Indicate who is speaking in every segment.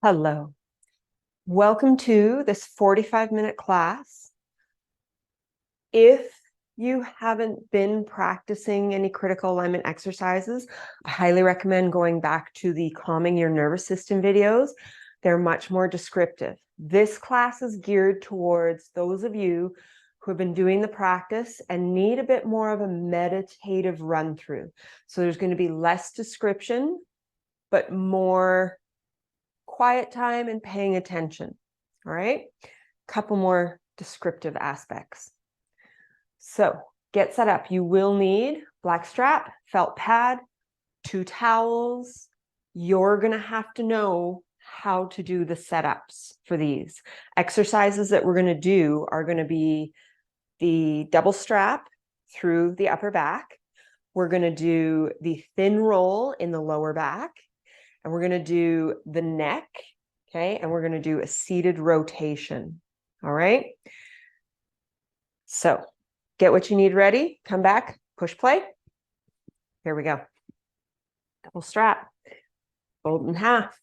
Speaker 1: Hello. Welcome to this 45-minute class. If you haven't been practicing any critical alignment exercises, I highly recommend going back to the Calming Your Nervous System videos. They're much more descriptive. This class is geared towards those of you who have been doing the practice and need a bit more of a meditative run through. So there's going to be less description, but more quiet time and paying attention. All right, couple more descriptive aspects. So get set up. You will need black strap, felt pad, 2 towels. You're going to have to know how to do the setups for these exercises that we're going to do are going to be the double strap through the upper back. We're going to do the thin roll in the lower back, and we're going to do the neck. Okay, and we're going to do a seated rotation. All right. So get what you need ready. Come back, push play. Here we go. Double strap, fold in half.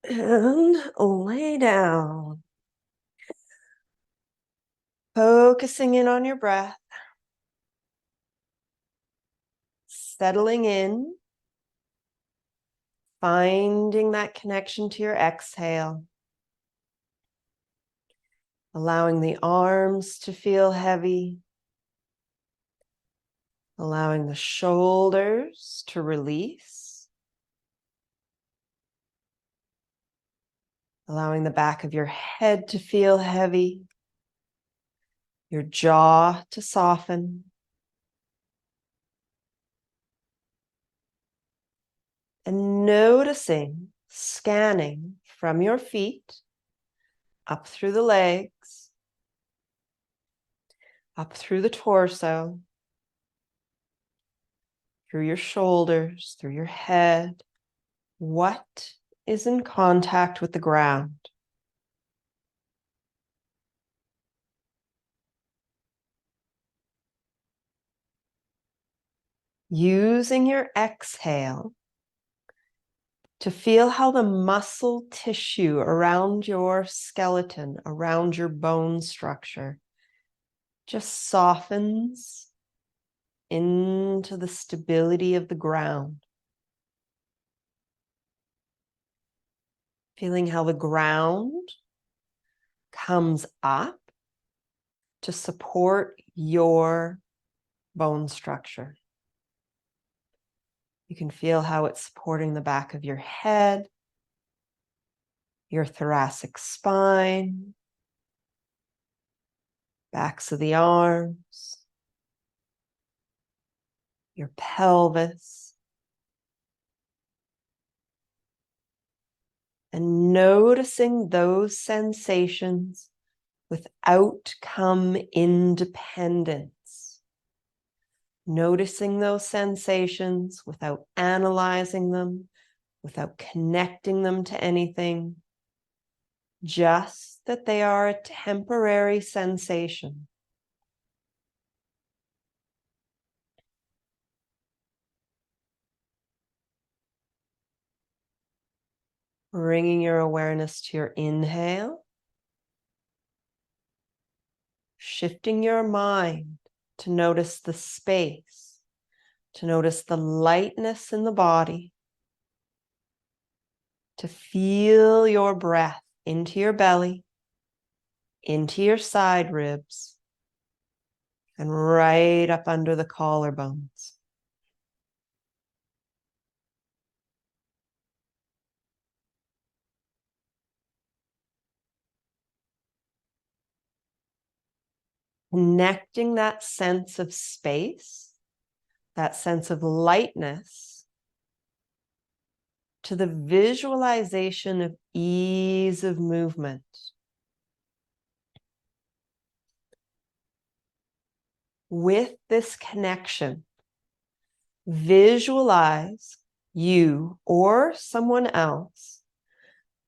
Speaker 1: And lay down. Focusing in on your breath. Settling in. Finding that connection to your exhale. Allowing the arms to feel heavy. Allowing the shoulders to release. Allowing the back of your head to feel heavy. Your jaw to soften. And noticing, scanning from your feet, up through the legs, up through the torso, through your shoulders, through your head. What is in contact with the ground? Using your exhale to feel how the muscle tissue around your skeleton, around your bone structure, just softens into the stability of the ground. Feeling how the ground comes up to support your bone structure. You can feel how it's supporting the back of your head, your thoracic spine, backs of the arms, your pelvis. And noticing those sensations with outcome independence. Noticing those sensations without analyzing them, without connecting them to anything. Just that they are a temporary sensation. Bringing your awareness to your inhale. Shifting your mind to notice the space, to notice the lightness in the body, to feel your breath into your belly, into your side ribs, and right up under the collarbones. Connecting that sense of space, that sense of lightness, to the visualization of ease of movement. With this connection, visualize you or someone else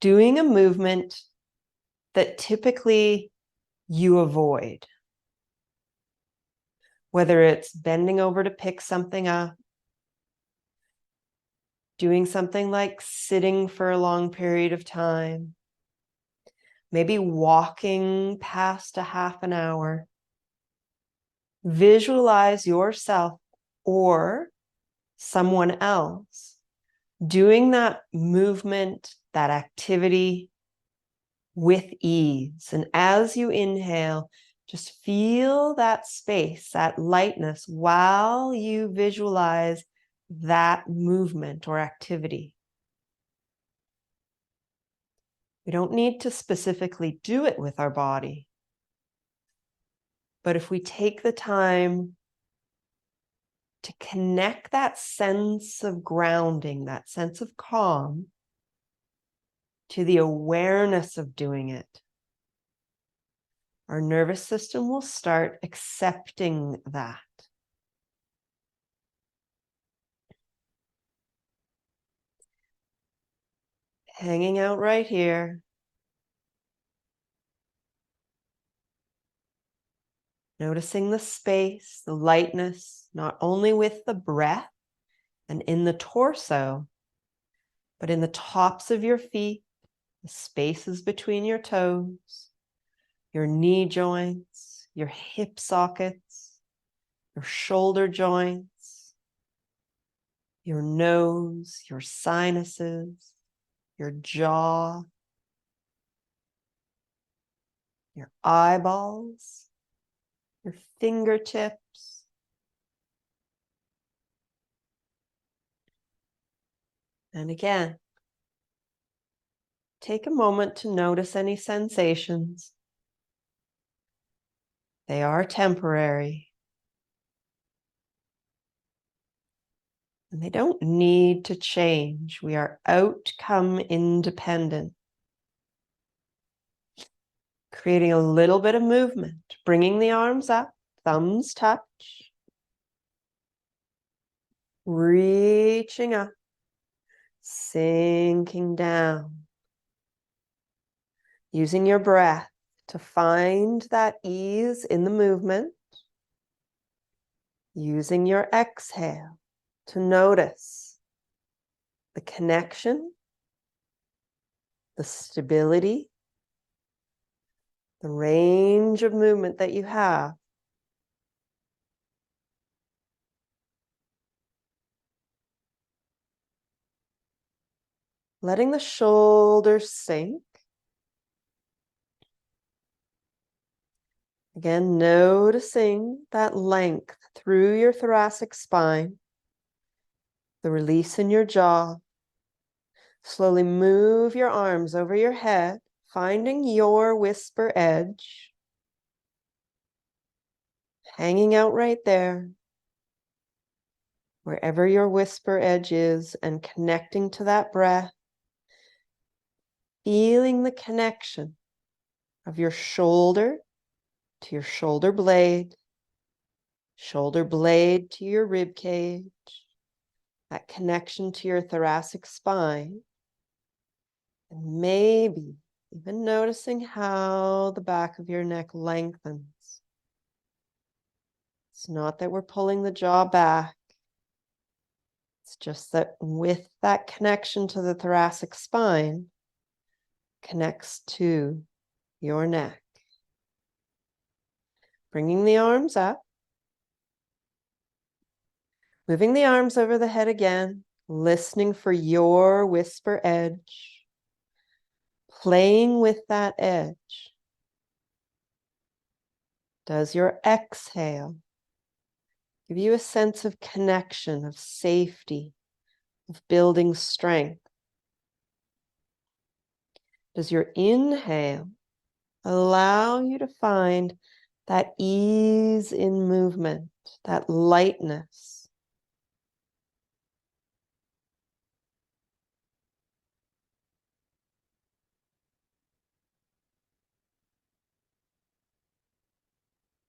Speaker 1: doing a movement that typically you avoid. Whether it's bending over to pick something up, doing something like sitting for a long period of time, maybe walking past a half an hour. Visualize yourself or someone else doing that movement, that activity with ease. And as you inhale, just feel that space, that lightness while you visualize that movement or activity. We don't need to specifically do it with our body. But if we take the time to connect that sense of grounding, that sense of calm, to the awareness of doing it, our nervous system will start accepting that. Hanging out right here. Noticing the space, the lightness, not only with the breath and in the torso, but in the tops of your feet, the spaces between your toes, your knee joints, your hip sockets, your shoulder joints, your nose, your sinuses, your jaw, your eyeballs, your fingertips. And again, take a moment to notice any sensations. They are temporary. And they don't need to change. We are outcome independent. Creating a little bit of movement, bringing the arms up, thumbs touch, reaching up, sinking down, using your breath to find that ease in the movement, using your exhale to notice the connection, the stability, the range of movement that you have. Letting the shoulders sink. Again, noticing that length through your thoracic spine, the release in your jaw. Slowly move your arms over your head, finding your whisper edge. Hanging out right there, wherever your whisper edge is, and connecting to that breath. Feeling the connection of your shoulder to your shoulder blade to your rib cage, that connection to your thoracic spine, and maybe even noticing how the back of your neck lengthens. It's not that we're pulling the jaw back. It's just that with that connection to the thoracic spine, connects to your neck. Bringing the arms up. Moving the arms over the head again, listening for your whisper edge. Playing with that edge. Does your exhale give you a sense of connection, of safety, of building strength? Does your inhale allow you to find that ease in movement, that lightness?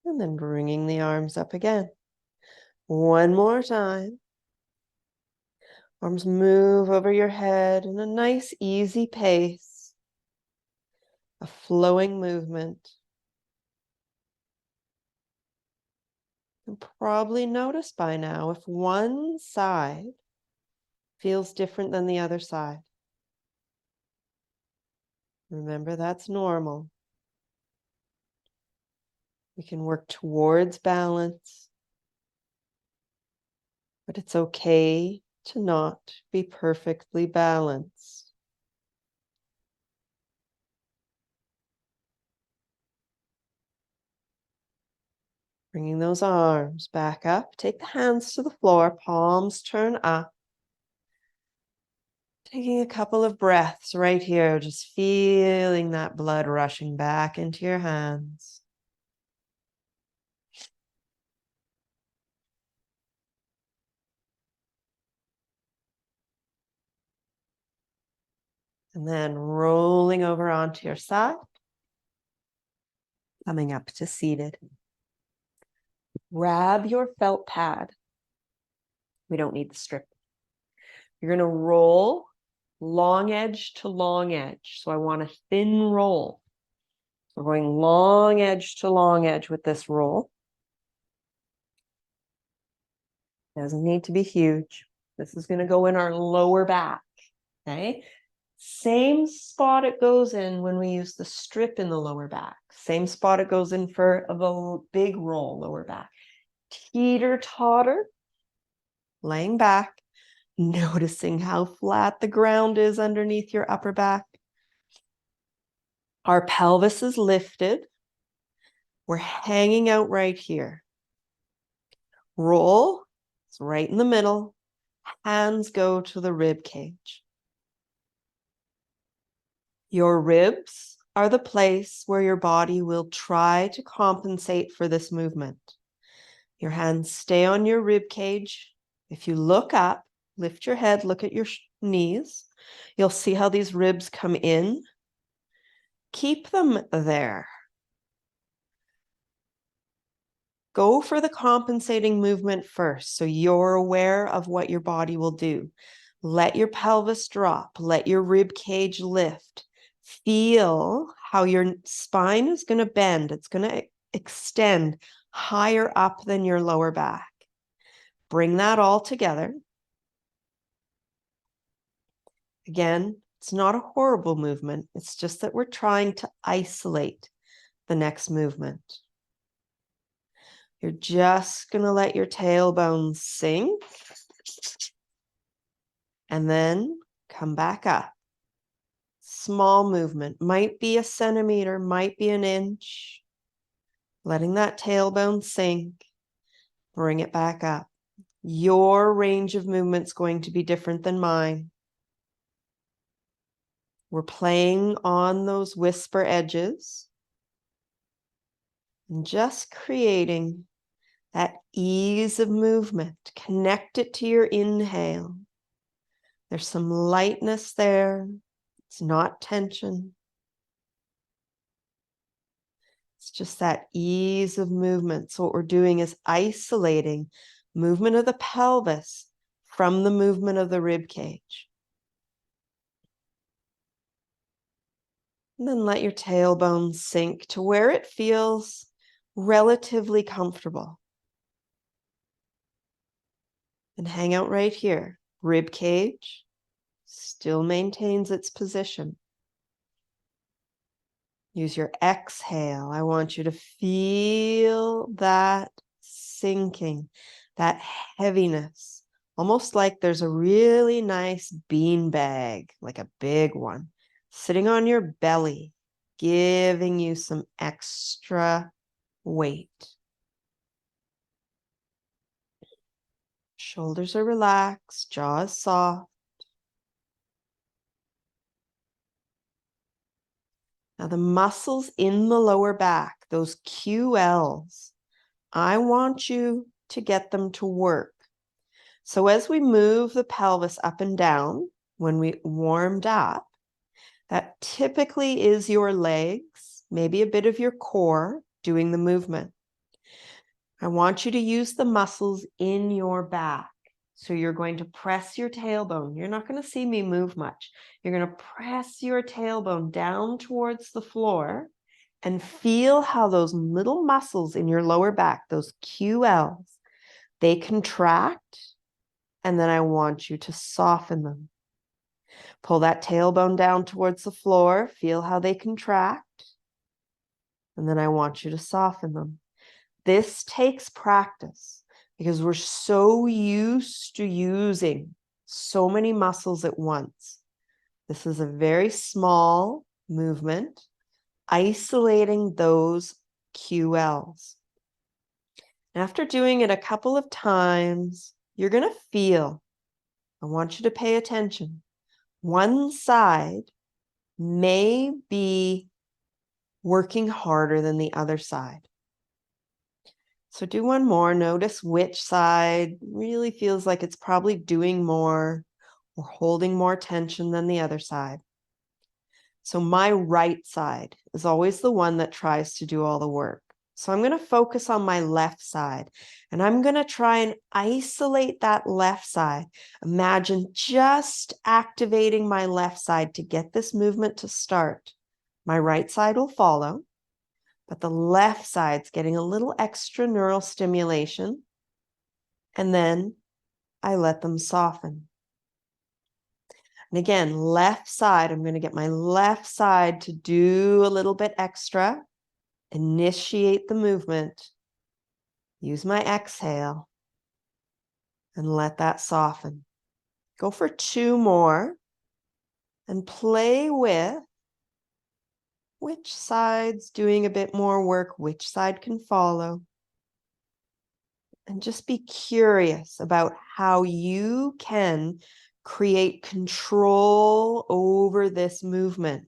Speaker 1: And then bringing the arms up again. One more time. Arms move over your head in a nice, easy pace. A flowing movement. You'll probably notice by now if one side feels different than the other side. Remember, that's normal. We can work towards balance, but it's okay to not be perfectly balanced. Bringing those arms back up. Take the hands to the floor, palms turn up. Taking a couple of breaths right here, just feeling that blood rushing back into your hands. And then rolling over onto your side, coming up to seated. Grab your felt pad. We don't need the strip. You're going to roll long edge to long edge. So I want a thin roll. We're going long edge to long edge with this roll. Doesn't need to be huge. This is going to go in our lower back. Okay. Same spot it goes in when we use the strip in the lower back. Same spot it goes in for a big roll lower back. Teeter totter, laying back, noticing how flat the ground is underneath your upper back. Our pelvis is lifted. We're hanging out right here. Roll, it's right in the middle. Hands go to the rib cage. Your ribs are the place where your body will try to compensate for this movement. Your hands stay on your rib cage. If you look up, lift your head, look at your knees, you'll see how these ribs come in. Keep them there. Go for the compensating movement first, so you're aware of what your body will do. Let your pelvis drop, let your rib cage lift. Feel how your spine is going to bend. It's going to extend higher up than your lower back. Bring that all together. Again, it's not a horrible movement. It's just that we're trying to isolate the next movement. You're just going to let your tailbone sink and then come back up. Small movement, might be a centimeter, might be an inch. Letting that tailbone sink, bring it back up. Your range of movement is going to be different than mine. We're playing on those whisper edges and just creating that ease of movement. Connect it to your inhale. There's some lightness there. It's not tension. It's just that ease of movement. So what we're doing is isolating movement of the pelvis from the movement of the rib cage. And then let your tailbone sink to where it feels relatively comfortable. And hang out right here. Rib cage still maintains its position. Use your exhale. I want you to feel that sinking, that heaviness, almost like there's a really nice bean bag, like a big one, sitting on your belly, giving you some extra weight. Shoulders are relaxed, jaw is soft. Now the muscles in the lower back, those QLs, I want you to get them to work. So as we move the pelvis up and down, when we warmed up, that typically is your legs, maybe a bit of your core doing the movement. I want you to use the muscles in your back. So you're going to press your tailbone. You're not going to see me move much. You're going to press your tailbone down towards the floor and feel how those little muscles in your lower back, those QLs, they contract And then I want you to soften them. Pull that tailbone down towards the floor. Feel how they contract. And then I want you to soften them. This takes practice because we're so used to using so many muscles at once. This is a very small movement, isolating those QLs. After doing it a couple of times, you're going to feel, I want you to pay attention. One side may be working harder than the other side. So do one more. Notice which side really feels like it's probably doing more or holding more tension than the other side. So my right side is always the one that tries to do all the work. So I'm going to focus on my left side and I'm going to try and isolate that left side. Imagine just activating my left side to get this movement to start. My right side will follow, but the left side's getting a little extra neural stimulation. And then I let them soften. And again, left side, I'm going to get my left side to do a little bit extra. Initiate the movement. Use my exhale and let that soften. Go for 2 more and play with which side's doing a bit more work, which side can follow. And just be curious about how you can create control over this movement,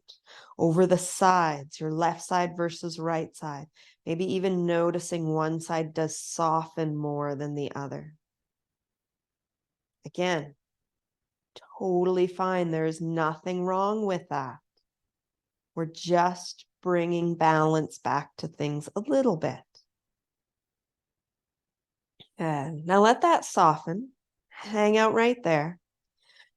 Speaker 1: over the sides, your left side versus right side. Maybe even noticing one side does soften more than the other. Again, totally fine. There is nothing wrong with that. We're just bringing balance back to things a little bit. And now let that soften. Hang out right there.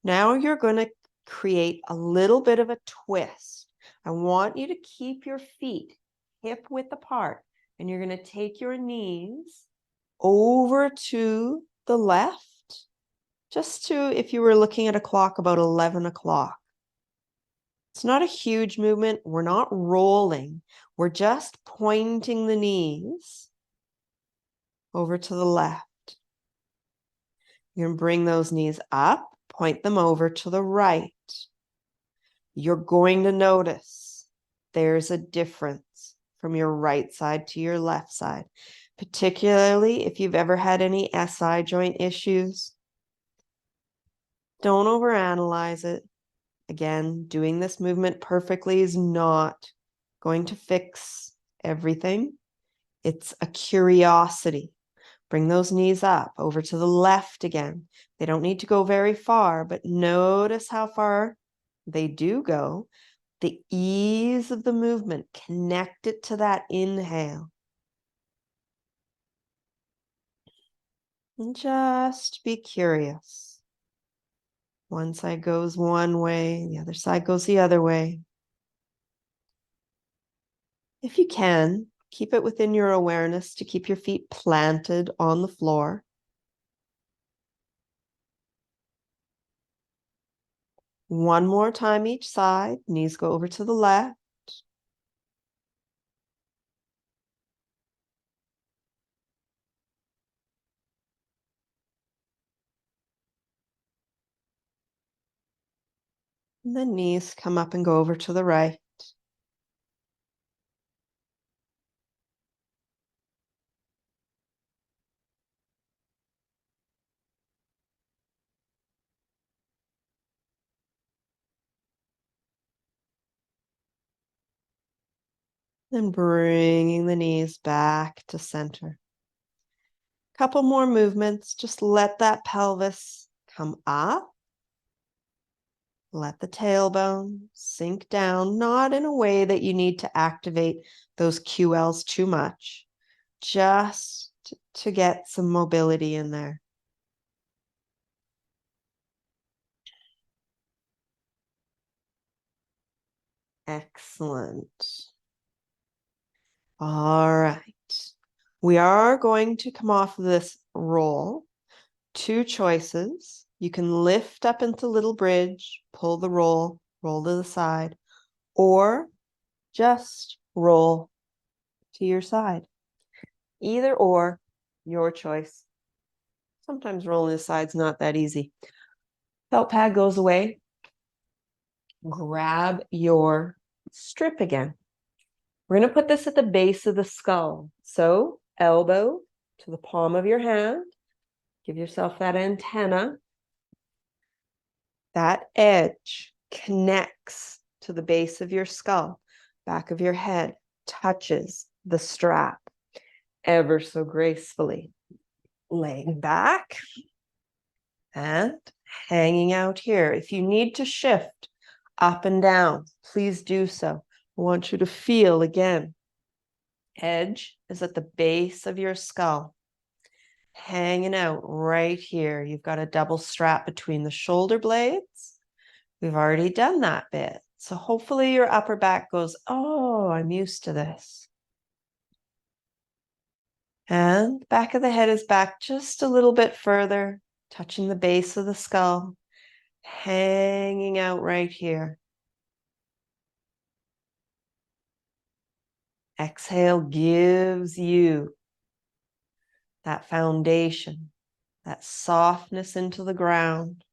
Speaker 1: Now you're going to create a little bit of a twist. I want you to keep your feet hip width apart, and you're going to take your knees over to the left, just to, if you were looking at a clock, about 11 o'clock. It's not a huge movement. We're not rolling. We're just pointing the knees over to the left. You're going to bring those knees up, point them over to the right. You're going to notice there's a difference from your right side to your left side, particularly if you've ever had any SI joint issues. Don't overanalyze it. Again, doing this movement perfectly is not going to fix everything. It's a curiosity. Bring those knees up over to the left again. They don't need to go very far, but notice how far they do go. The ease of the movement, connect it to that inhale. And just be curious. One side goes one way, the other side goes the other way. If you can, keep it within your awareness to keep your feet planted on the floor. One more time each side. Knees go over to the left. And then knees come up and go over to the right. Then bringing the knees back to center. Couple more movements. Just let that pelvis come up. Let the tailbone sink down, not in a way that you need to activate those QLs too much, just to get some mobility in there. Excellent. All right. We are going to come off of this roll. two choices. You can lift up into little bridge, pull the roll to the side, or just roll to your side. Either or, your choice. Sometimes rolling the side's not that easy. Felt pad goes away. Grab your strip again. We're going to put this at the base of the skull. So elbow to the palm of your hand. Give yourself that antenna. That edge connects to the base of your skull. Back of your head touches the strap ever so gracefully. Laying back and hanging out here. If you need to shift up and down, please do so. I want you to feel again. Edge is at the base of your skull, hanging out right here. You've got a double strap between the shoulder blades. We've already done that bit. So hopefully your upper back goes, oh, I'm used to this. And back of the head is back just a little bit further, touching the base of the skull, hanging out right here. Exhale gives you that foundation, that softness into the ground.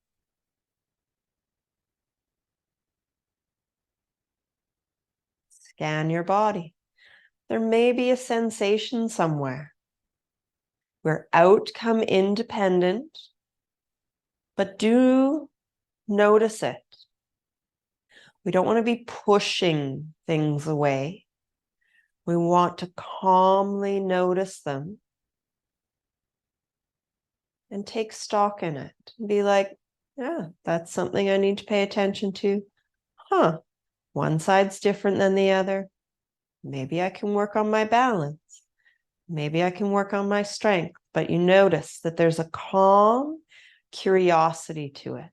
Speaker 1: Scan your body. There may be a sensation somewhere. We're outcome independent, but do notice it. We don't want to be pushing things away. We want to calmly notice them and take stock in it. Be like, yeah, that's something I need to pay attention to. Huh, one side's different than the other. Maybe I can work on my balance. Maybe I can work on my strength. But you notice that there's a calm curiosity to it.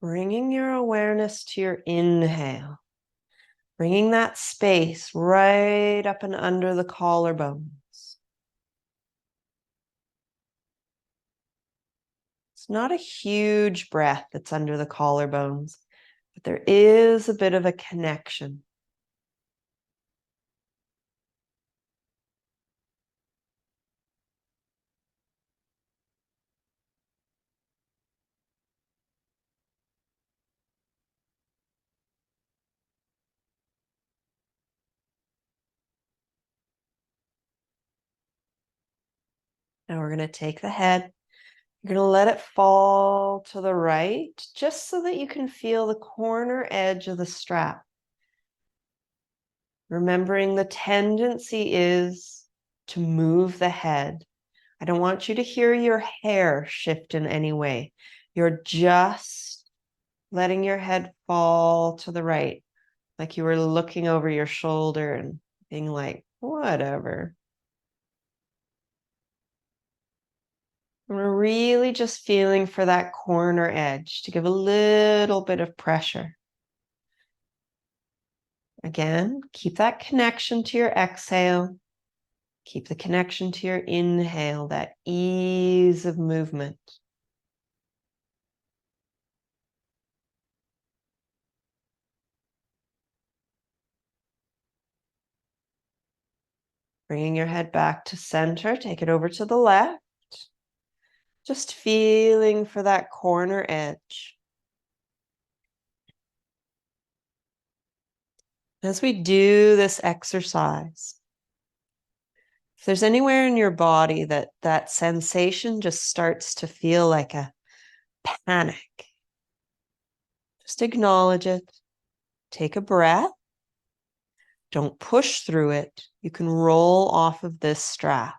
Speaker 1: Bringing your awareness to your inhale. Bringing that space right up and under the collarbones. It's not a huge breath that's under the collarbones, but there is a bit of a connection. Now we're going to take the head. You're going to let it fall to the right, just so that you can feel the corner edge of the strap. Remembering the tendency is to move the head. I don't want you to hear your hair shift in any way. You're just letting your head fall to the right, like you were looking over your shoulder and being like, whatever. We're really just feeling for that corner edge to give a little bit of pressure. Again, keep that connection to your exhale. Keep the connection to your inhale, that ease of movement. Bringing your head back to center, take it over to the left. Just feeling for that corner edge. As we do this exercise, if there's anywhere in your body that that sensation just starts to feel like a panic, just acknowledge it. Take a breath. Don't push through it. You can roll off of this strap.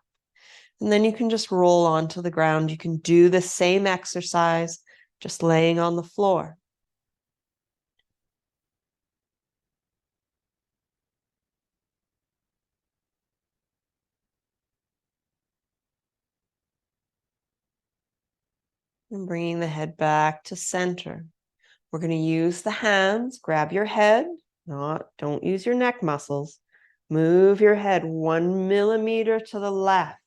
Speaker 1: And then you can just roll onto the ground. You can do the same exercise, just laying on the floor. And bringing the head back to center. We're going to use the hands. Grab your head. Don't use your neck muscles. Move your head 1 millimeter to the left.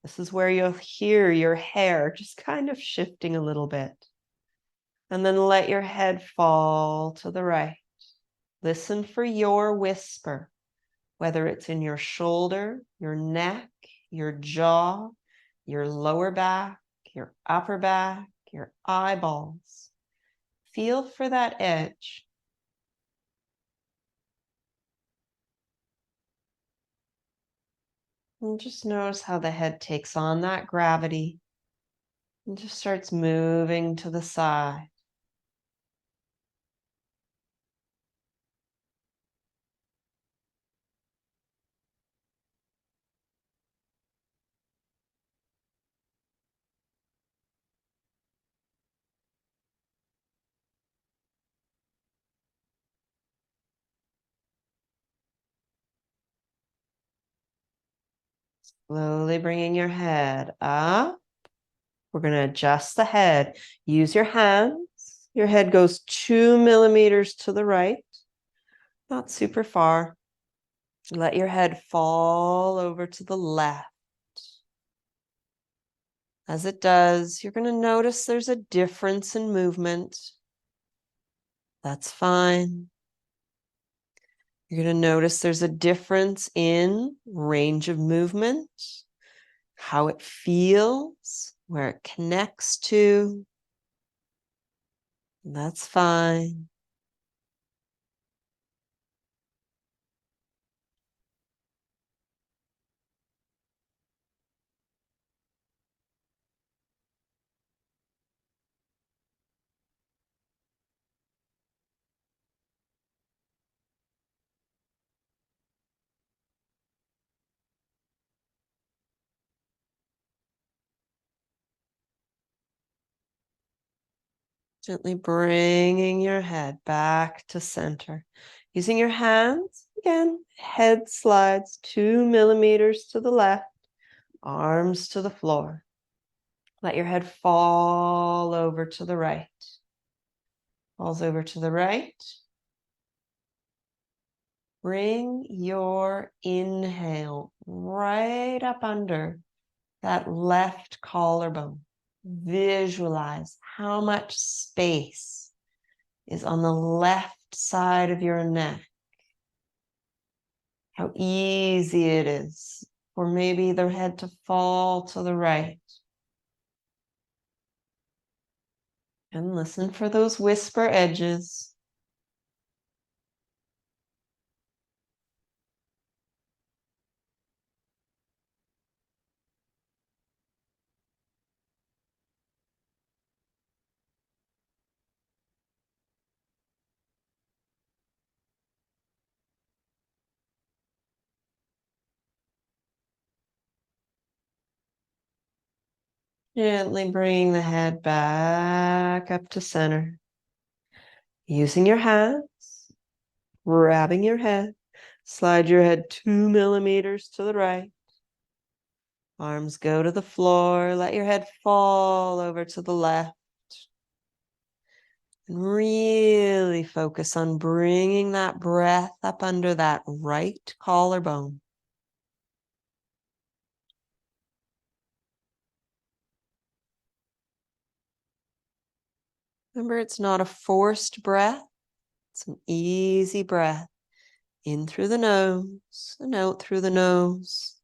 Speaker 1: This is where you'll hear your hair just kind of shifting a little bit. And then let your head fall to the right. Listen for your whisper, whether it's in your shoulder, your neck, your jaw, your lower back, your upper back, your eyeballs. Feel for that edge. And just notice how the head takes on that gravity and just starts moving to the side. Slowly bringing your head up. We're going to adjust the head. Use your hands. Your head goes 2 millimeters to the right, not super far. Let your head fall over to the left. As it does, you're going to notice there's a difference in movement. That's fine. You're going to notice there's a difference in range of movement, how it feels, where it connects to. That's fine. Gently bringing your head back to center. Using your hands, again, head slides 2 millimeters to the left, arms to the floor. Let your head fall over to the right. Falls over to the right. Bring your inhale right up under that left collarbone. Visualize how much space is on the left side of your neck. How easy it is for maybe the head to fall to the right. And listen for those whisper edges. Gently bring the head back up to center. Using your hands, grabbing your head, slide your head 2 millimeters to the right. Arms go to the floor. Let your head fall over to the left. And really focus on bringing that breath up under that right collarbone. Remember, it's not a forced breath. It's an easy breath. In through the nose and out through the nose.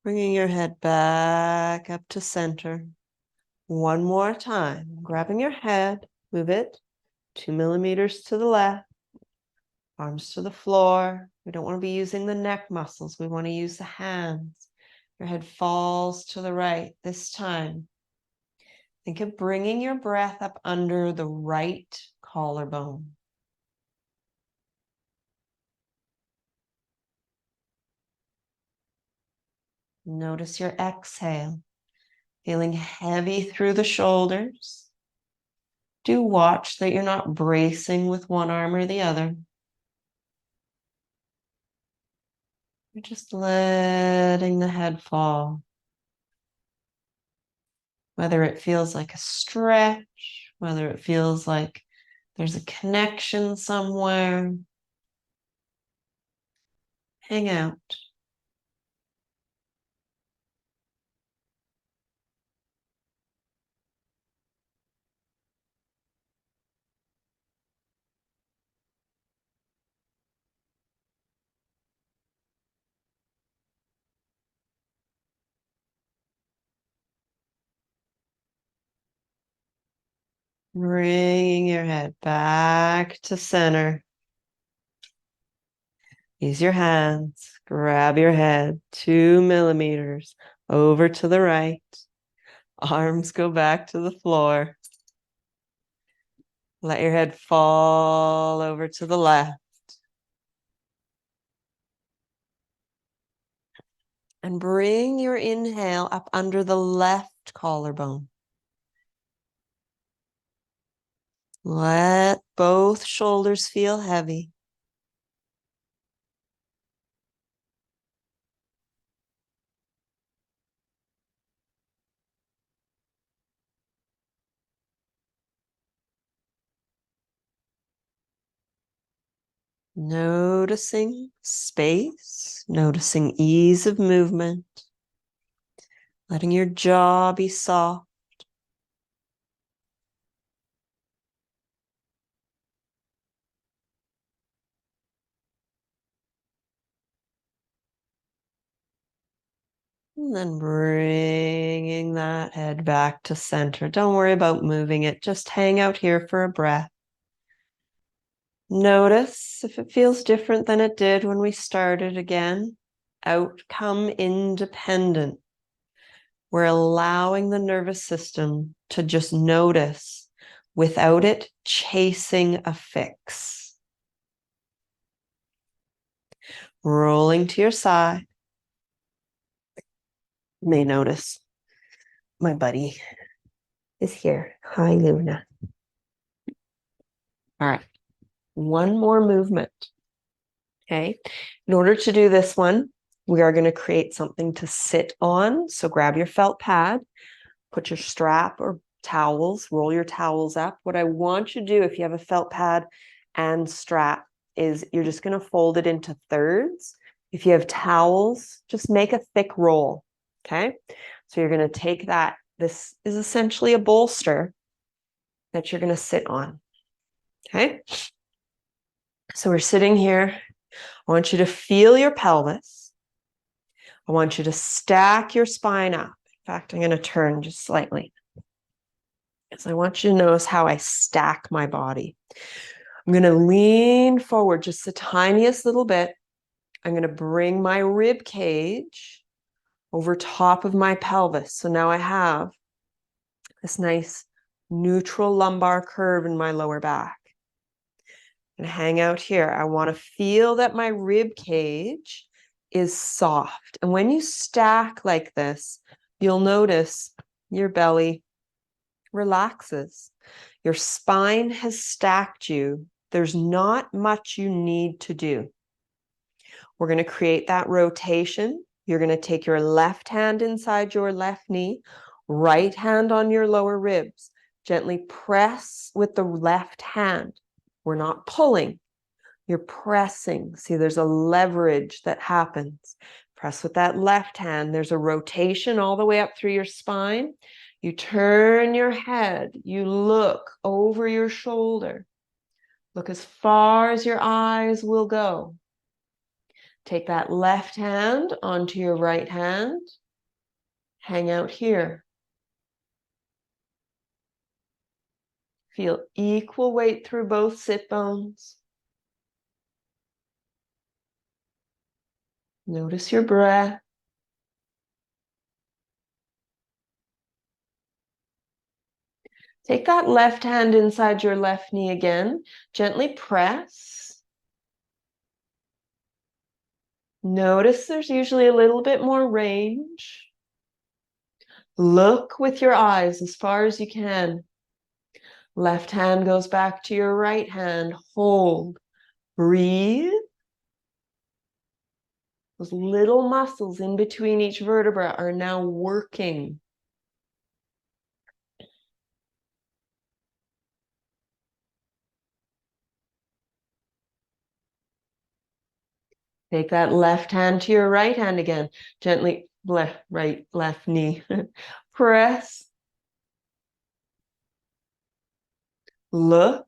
Speaker 1: Bringing your head back up to center. One more time. Grabbing your head, move it 2 millimeters to the left. Arms to the floor. We don't want to be using the neck muscles. We want to use the hands. Your head falls to the right. This time, think of bringing your breath up under the right collarbone. Notice your exhale, feeling heavy through the shoulders. Do watch that you're not bracing with one arm or the other. You're just letting the head fall. Whether it feels like a stretch, whether it feels like there's a connection somewhere, hang out. Bringing your head back to center. Use your hands, grab your head 2 millimeters over to the right. Arms go back to the floor. Let your head fall over to the left. And bring your inhale up under the left collarbone. Let both shoulders feel heavy. Noticing space, noticing ease of movement, letting your jaw be soft. And then bringing that head back to center. Don't worry about moving it. Just hang out here for a breath. Notice if it feels different than it did when we started again. Outcome independent. We're allowing the nervous system to just notice without it chasing a fix. Rolling to your side. You may notice my buddy is here. Hi, Luna. All right. One more movement. Okay. In order to do this one, we are going to create something to sit on. So grab your felt pad, put your strap or towels, roll your towels up. What I want you to do if you have a felt pad and strap is you're just going to fold it into thirds. If you have towels, just make a thick roll. Okay. So you're going to take that. This is essentially a bolster that you're going to sit on. Okay. So we're sitting here. I want you to feel your pelvis. I want you to stack your spine up. In fact, I'm going to turn just slightly. Because I want you to notice how I stack my body. I'm going to lean forward just the tiniest little bit. I'm going to bring my rib cage over top of my pelvis. So now I have this nice neutral lumbar curve in my lower back. And hang out here. I want to feel that my rib cage is soft. And when you stack like this, you'll notice your belly relaxes. Your spine has stacked you. There's not much you need to do. We're going to create that rotation. You're going to take your left hand inside your left knee, right hand on your lower ribs. Gently press with the left hand. We're not pulling. You're pressing. See, there's a leverage that happens. Press with that left hand. There's a rotation all the way up through your spine. You turn your head. You look over your shoulder. Look as far as your eyes will go. Take that left hand onto your right hand. Hang out here. Feel equal weight through both sit bones. Notice your breath. Take that left hand inside your left knee again. Gently press. Notice there's usually a little bit more range. Look with your eyes as far as you can. Left hand goes back to your right hand. Hold. Breathe. Those little muscles in between each vertebra are now working. Take that left hand to your right hand again. Gently, left, right, left knee. Press. Look.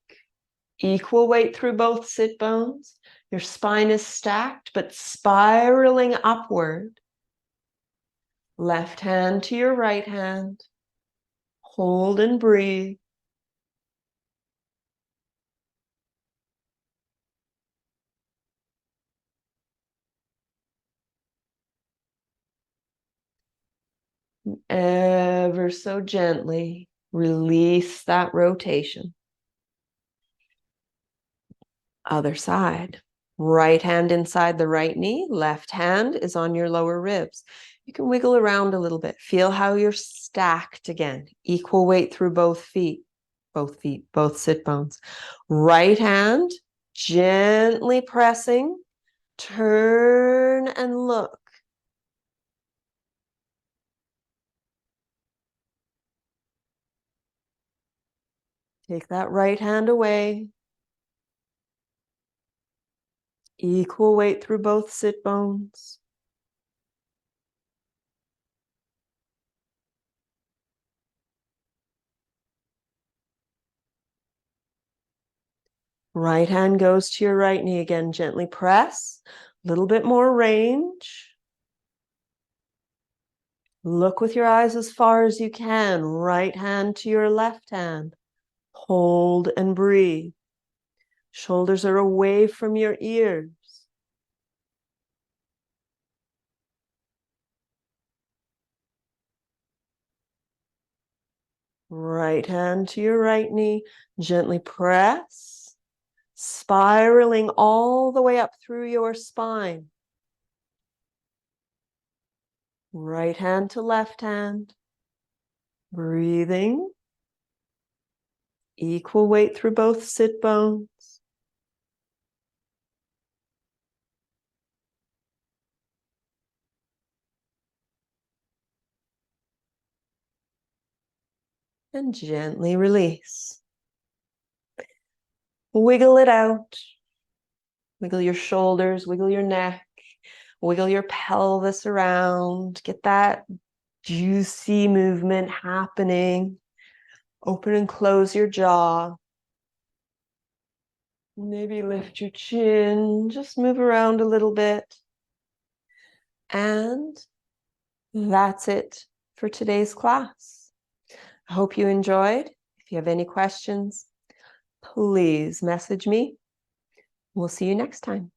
Speaker 1: Equal weight through both sit bones. Your spine is stacked, but spiraling upward. Left hand to your right hand. Hold and breathe. Ever so gently release that rotation. Other side. Right hand inside the right knee. Left hand is on your lower ribs. You can wiggle around a little bit. Feel how you're stacked again. Equal weight through both feet, both sit bones. Right hand, gently pressing. Turn and look. Take that right hand away. Equal weight through both sit bones. Right hand goes to your right knee again. Gently press. A little bit more range. Look with your eyes as far as you can. Right hand to your left hand. Hold and breathe. Shoulders are away from your ears. Right hand to your right knee. Gently press. Spiraling all the way up through your spine. Right hand to left hand. Breathing. Equal weight through both sit bones. And gently release. Wiggle it out. Wiggle your shoulders, wiggle your neck, wiggle your pelvis around. Get that juicy movement happening. Open and close your jaw. Maybe lift your chin, just move around a little bit. And that's it for today's class. I hope you enjoyed. If you have any questions, please message me. We'll see you next time.